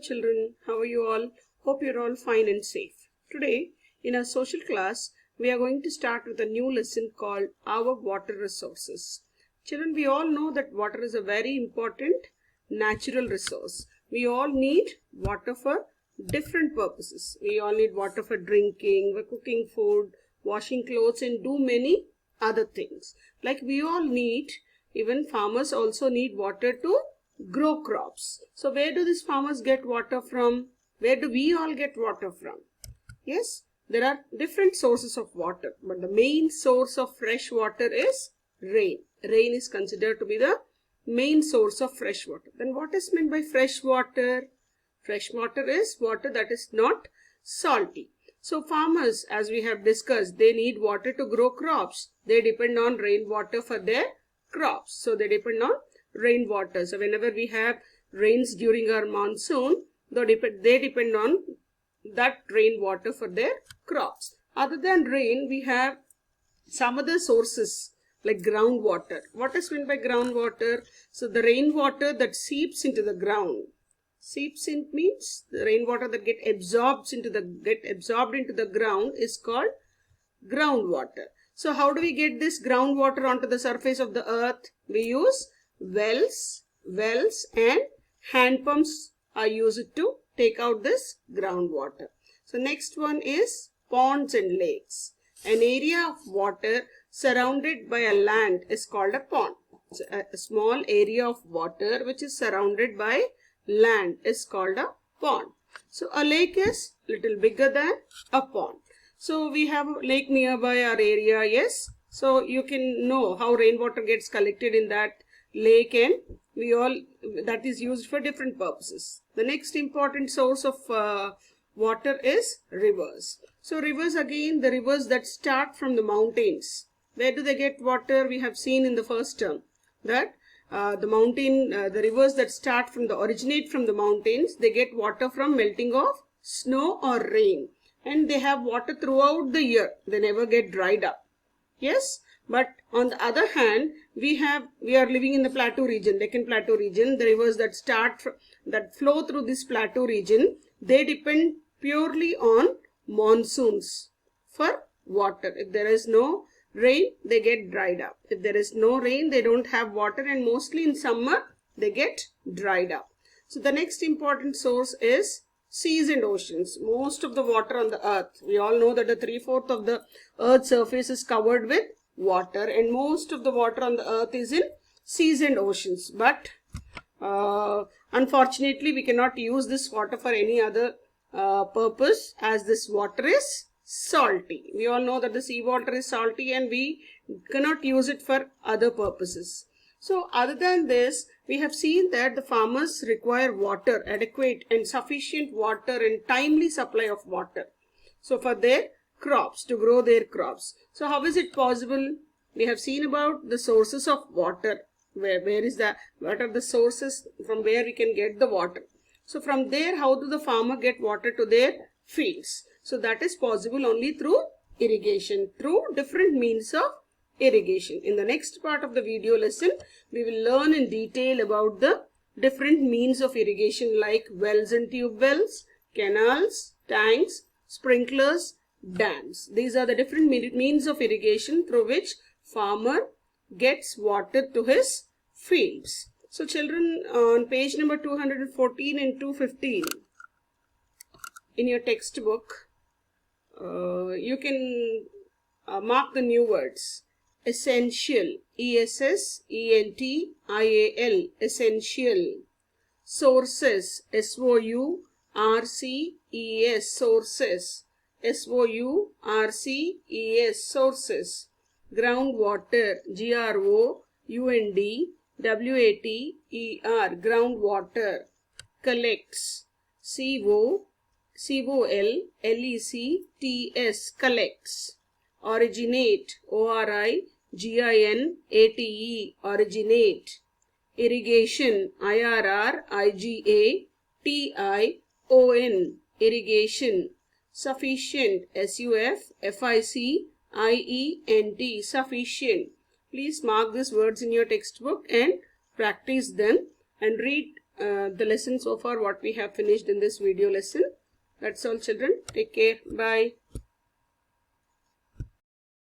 Children, how are you all? Hope you're all fine and safe. Today, in our social class, we are going to start with a new lesson called Our Water Resources. Children, we all know that water is a very important natural resource. We all need water for different purposes. We all need water for drinking, for cooking food, washing clothes, and do many other things. Like we all need, even farmers also need water to grow crops. So where do these farmers get water from? Where do we all get water from? Yes, there are different sources of water, but the main source of fresh water is rain. Rain is considered to be the main source of fresh water. Then what is meant by fresh water? Fresh water is water that is not salty. So farmers, as we have discussed, they need water to grow crops. They depend on rainwater for their crops. So they depend on rainwater. So whenever we have rains during our monsoon, they depend on that rainwater for their crops. Other than rain, we have some other sources like groundwater. What is meant by groundwater? So the rainwater that seeps into the ground. Seeps in means the rainwater that get absorbed into the ground is called groundwater. So how do we get this groundwater onto the surface of the earth? We use wells and hand pumps are used to take out this groundwater. So next one is ponds and lakes. An area of water surrounded by a land is called a pond. So a small area of water which is surrounded by land is called a pond. So a lake is little bigger than a pond. So we have a lake nearby our area, yes. So you can know how rainwater gets collected in that lake, and that is used for different purposes. The next important source of water is rivers. So rivers, again, the rivers that start from the mountains. Where do they get water? We have seen in the first term that the rivers that originate from the mountains, they get water from melting of snow or rain, and they have water throughout the year. They never get dried up. Yes, but on the other hand, we are living in the plateau region, Deccan Plateau region. The rivers that flow through this plateau region, they depend purely on monsoons for water. If there is no rain, they get dried up. If there is no rain, they don't have water, and mostly in summer they get dried up. So the next important source is seas and oceans. Most of the water on the earth, we all know that the 3/4 of the earth's surface is covered with water, and most of the water on the earth is in seas and oceans. But unfortunately, we cannot use this water for any other purpose, as this water is salty. We all know that the sea water is salty and we cannot use it for other purposes. So other than this, we have seen that the farmers require water, adequate and sufficient water and timely supply of water. So for their crops, to grow their crops. So how is it possible? We have seen about the sources of water. What are the sources from where we can get the water? So from there, how do the farmer get water to their fields? So that is possible only through irrigation, through different means of irrigation. In the next part of the video lesson, we will learn in detail about the different means of irrigation like wells and tube wells, canals, tanks, sprinklers, dams. These are the different means of irrigation through which farmer gets water to his fields. So children, on page number 214 and 215 in your textbook, you can mark the new words. Essential, ESSENTIAL, essential. Sources, SOURCES, sources, SOURCES, sources. Groundwater, GROUNDWATER, groundwater. Collects, COLLECTS, collects. Originate, ORIGINATE, originate. Irrigation, IRRIGATION, irrigation. Sufficient, SUFFICIENT, sufficient. Please mark these words in your textbook and practice them, and read the lesson so far what we have finished in this video lesson. That's all children. Take care. Bye.